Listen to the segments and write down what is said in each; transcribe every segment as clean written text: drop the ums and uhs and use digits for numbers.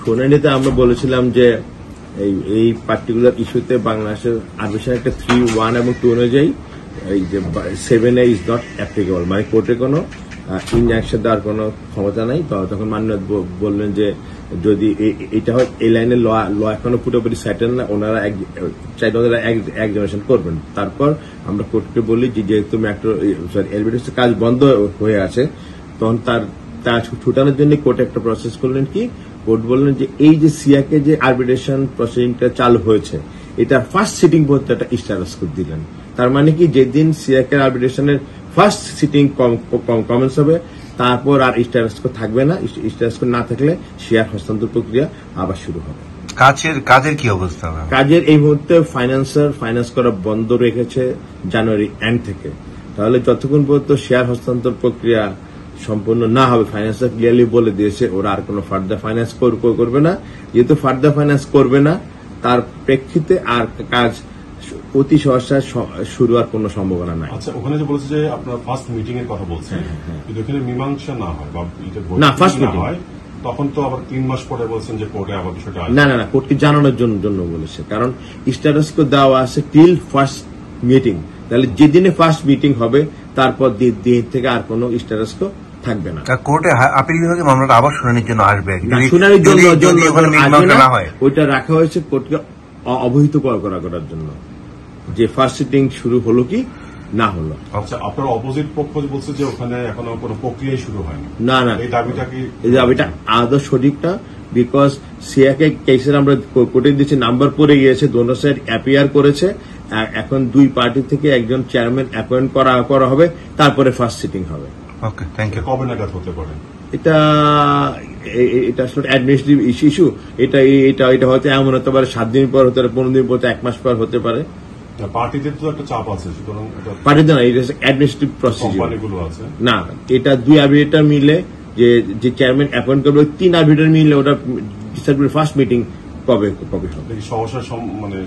শুনানিতে আমরা বলেছিলাম যে এই পার্টিকুলার ইস্যুতে বাংলাদেশের আরবিশন একটা 3(1) এবং 2 অনুযায়ী এই যে 7A ইজ নট অ্যাপ্লিকেবল, মানে কোর্টে কোনো ইনজাংশন দেওয়ার কোনো ক্ষমতা নাই। তখন মাননীয় বললেন যে যদি এটা হয় এই লাইনের ল এখনো পুরোপুরি সেটেল না, ওনারা এক্সামিনেশন করবেন। তারপর আমরা কোর্টকে বলি যে যেহেতু এলবিডিসির কাজ বন্ধ হয়ে আছে, তখন তার ছুটানোর জন্য কোর্ট একটা প্রসেস করলেন কি, কোর্ট বললেন যে এই যে সিয়াকে যে আরবিট্রেশন প্রসিডিংটা চালু হয়েছে এটা ফার্স্ট সিটিং পর্যন্ত একটা স্ট্যাটাস দিলেন। তার মানে কি যেদিন সিয়াকের আরবিট্রেশনের ফার্স্ট সিটিং কমেন্স হবে তারপর আর স্ট্যাটাস থাকবে না, স্ট্যাটাস না থাকলে শেয়ার হস্তান্তর প্রক্রিয়া আবার শুরু হবে। কাজের কি অবস্থা? কাজের এই মুহূর্তে ফাইন্যান্স করা বন্ধ রেখেছে জানুয়ারি এন্ড থেকে। তাহলে যতক্ষণ পর্যন্ত শেয়ার হস্তান্তর প্রক্রিয়া সম্পূর্ণ না হবে, ফাইন্যান্সার ক্লিয়ারলি বলে দিয়েছে ওরা আর কোনো ফার্দার ফাইন্যান্স করবে না। যেহেতু ফার্দার ফাইন্যান্স করবে না, তার প্রেক্ষিতে আর কাজ অতি সহসা শুরু আর কোনো সম্ভাবনা নাই। আচ্ছা, ওখানে যে বলছে যে আপনার ফার্স্ট মিটিং এর কথা বলছেন, কিন্তু এখানে মীমাংসা না হয় বা না ফার্স্ট মিটিং হয়, তখন তো আবার 3 মাস পরে বলছেন যে কোর্টে আবার বিষয়টা না কোর্টকে জানানোর জন্য বলেছে, কারণ স্ট্যাটাস দেওয়া আছে টিল ফার্স্ট মিটিং। তাহলে যেদিনে ফার্স্ট মিটিং হবে তারপর দিন থেকে আর কোনো স্ট্যাটাস থাকবে না। কোর্টে আপিল বিভাগে মামলাটা আবার শুনানির জন্য আসবে, শুনানির জন্য না হয় ওইটা রাখা হয়েছে কোর্টকে অবহিত করার জন্য যে ফার্স্ট সিটিং শুরু হলো কি না হলো। আচ্ছা, আপনার অপোজিট পক্ষ বলছে যে ওখানে এখনো কোনো প্রক্রিয়াই শুরু হয়নি। না এই দাবিটা কি আদৌ সঠিক না, বিকজ সিয়াকে কেসের আমরা কোর্টে দিয়েছি, নাম্বার পড়ে গিয়েছে, দোনো সাইড অ্যাপিয়ার করেছে। এখন দুই পার্টি থেকে একজন চেয়ারম্যান অ্যাপয়েন্ট করা হবে, তারপরে ফার্স্ট সিটিং হবে। ওকে, থ্যাংক ইউ। কবে নাগাদ হতে পারে? এটা আসলে অ্যাডমিনিস্ট্রেটিভ ইস্যু। এটা হয়তো এমন হতে পারে 7 দিন পর হতে পারে, 15 দিন পর, 1 মাস পর হতে পারে। পার্টিদের তো একটা চাপ আছে, সুতরাং পার্টিতে না, এটা অ্যাডমিনিস্ট্রেটিভ প্রসিডিউর। কোম্পানিগুলো আছে না, এটা 2 আরবিট্রেটর মিলে যে চেয়ারম্যান অ্যাপয়েন্ট করবে, 3 আরবিট্রেটর মিলে ওটা ডিসাইড করবে ফার্স্ট মিটিং কবে হবে। সমস্যার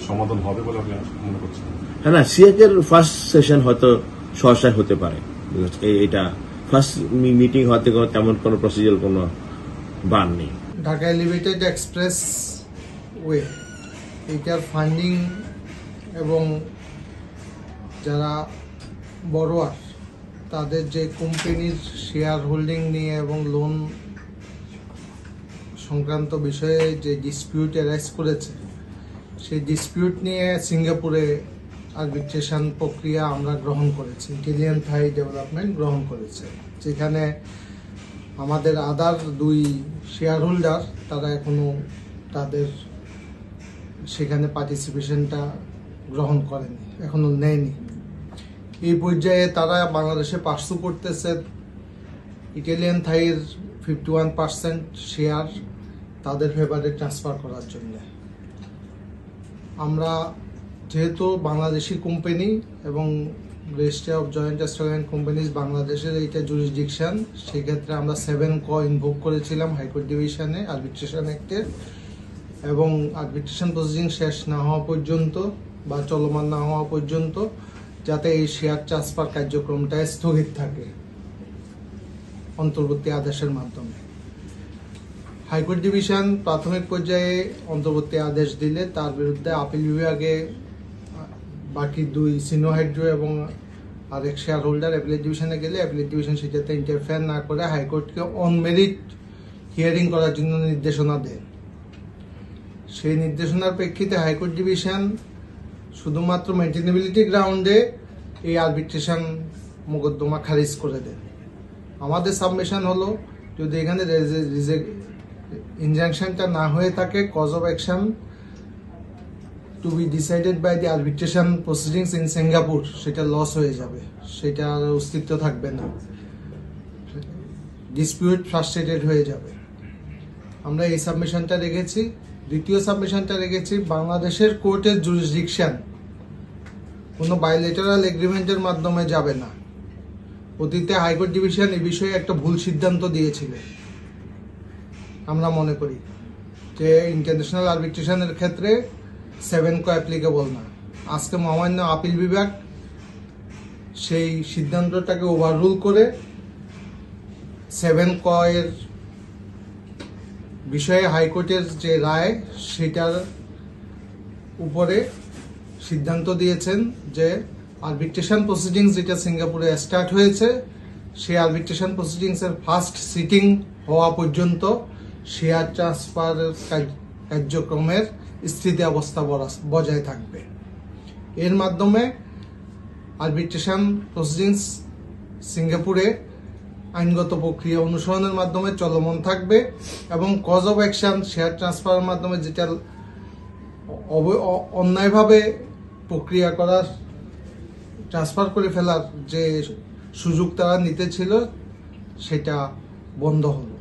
সমাধান হবে বলে আপনি মনে করছেন? হ্যাঁ, না সিয়াকের ফার্স্ট সেশন হয়তো সহসায় হতে পারে। এটা ফার্স্ট মিটিং হতে তেমন কোনো প্রসিডিউর কোনো বান নেই। ঢাকা এলিভেটেড এক্সপ্রেস ওয়ে এটার ফান্ডিং এবং যারা বড়োয়ার তাদের যে কোম্পানির শেয়ার হোল্ডিং নিয়ে এবং লোন সংক্রান্ত বিষয়ে যে ডিসপিউট অ্যারাইজ করেছে, সেই ডিসপিউট নিয়ে সিঙ্গাপুরে আরবিট্রেশন প্রক্রিয়া আমরা গ্রহণ করেছি, ইটালিয়ান থাই ডেভেলপমেন্ট গ্রহণ করেছে, যেখানে আমাদের আদার 2 শেয়ার হোল্ডার তারা এখনো তাদের সেখানে পার্টিসিপেশনটা গ্রহণ করেনি, এখনো নেয়নি। এই পর্যায়ে তারা বাংলাদেশে পার্সু করতেছে ইটালিয়ান থাইয়ের 51% শেয়ার তাদের ফেভারে ট্রান্সফার করার জন্য। আমরা যেহেতু বাংলাদেশি কোম্পানি এবং registry of joint Australian companies বাংলাদেশের এইটা জুরিসডিকশন, সেক্ষেত্রে আমরা 7 ইনভোক করেছিলাম হাইকোর্ট ডিভিশনে আরবিট্রেশন অ্যাক্টের, এবং আরবিট্রেশন প্রসিডিং শেষ না হওয়া পর্যন্ত বা চলমান না হওয়া পর্যন্ত যাতে এই শেয়ার ট্রান্সফার কার্যক্রমটা স্থগিত থাকে অন্তর্বর্তী আদেশের মাধ্যমে। হাইকোর্ট ডিভিশন প্রাথমিক পর্যায়ে অন্তর্বর্তী আদেশ দিলে তার বিরুদ্ধে আপিল বিভাগে বাকি 2 সিনিয়র হাইড্রো এবং আরেক শেয়ার হোল্ডার অ্যাপিলেট ডিভিশনে গেলে অ্যাপিলেট ডিভিশন সেটাতে ইন্টারফেয়ার না করে হাইকোর্টকে অন মেরিট হিয়ারিং করার জন্য নির্দেশনা দেন। সেই নির্দেশনার প্রেক্ষিতে হাইকোর্ট ডিভিশন শুধুমাত্র মেইনটেনেবিলিটি গ্রাউন্ডে এই আরবিট্রেশন মোকদ্দমা খারিজ করে দেন। আমাদের সাবমিশন হলো যদি এখানে ইনজাংশনটা না হয়ে থাকে, cause of action to be decided by the arbitration proceedings in Singapore, সেটা লস হয়ে যাবে, সেটা আর অস্তিত্ব থাকবে না, ডিসপিউট ফ্রাস্ট্রেটেড হয়ে যাবে। আমরা এই সাবমিশনটা রেখেছি। দ্বিতীয় সাবমিশনটা রেখেছি বাংলাদেশের কোর্টের জুরিসডিকশন কোনো বাইলেটারাল এগ্রিমেন্টের মাধ্যমে যাবে না। অতীতে হাইকোর্ট ডিভিশন এই বিষয়ে একটা ভুল সিদ্ধান্ত দিয়েছিলেন। আমরা মনে করি যে ইন্টারন্যাশনাল আরবিট্রেশনের ক্ষেত্রে 7 অ্যাপ্লিকেবল না। আজকে মহামান্য আপিল বিভাগ সেই সিদ্ধান্তটাকে ওভাররুল করে 7 এর বিষয়ে হাইকোর্টের যে রায় সেটার উপরে সিদ্ধান্ত দিয়েছেন যে আরবিট্রেশন প্রসিডিংস যেটা সিঙ্গাপুরে স্টার্ট হয়েছে সেই আরবিট্রেশন প্রসিডিংস এর ফার্স্ট সিটিং হওয়া পর্যন্ত শেয়ার ট্রান্সফার কার্যক্রমের স্থিতি অবস্থা বজায় থাকবে। এর মাধ্যমে আরবিট্রেশন প্রসিডিংস সিঙ্গাপুরে আইনগত প্রক্রিয়া অনুসরণের মাধ্যমে চলমান থাকবে এবং কজ অফ অ্যাকশন শেয়ার ট্রান্সফারের মাধ্যমে যেটা অন্যায়ভাবে প্রক্রিয়া করার ট্রান্সফার করে ফেলার যে সুযোগ তারা নিতে ছিল সেটা বন্ধ হলো।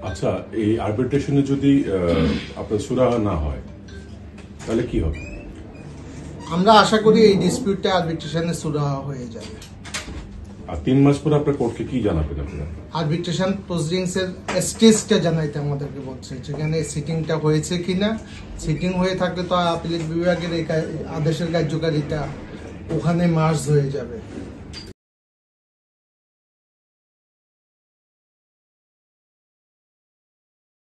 আচ্ছা, এই আরবিট্রেশনে যদি আপনার সুরাহা না হয় তাহলে কি হবে? আমরা আশা করি এই ডিসপিউটটা আরবিট্রেশনে সুরাহা হয়ে যাবে। আর 3 মাস পরে আপনার কোর্টকে কি জানাবেন আপনারা? আরবিট্রেশন প্রসিডিংস এর স্টেজটা জানাইতে আমাদেরকে বলছে, যেখানে সিটিংটা হয়েছে কিনা। সিটিং হয়ে থাকলে তো আপিলেট বিভাগের এই আদেশের কার্যকারিতা ওখানে মার্জ হয়ে যাবে।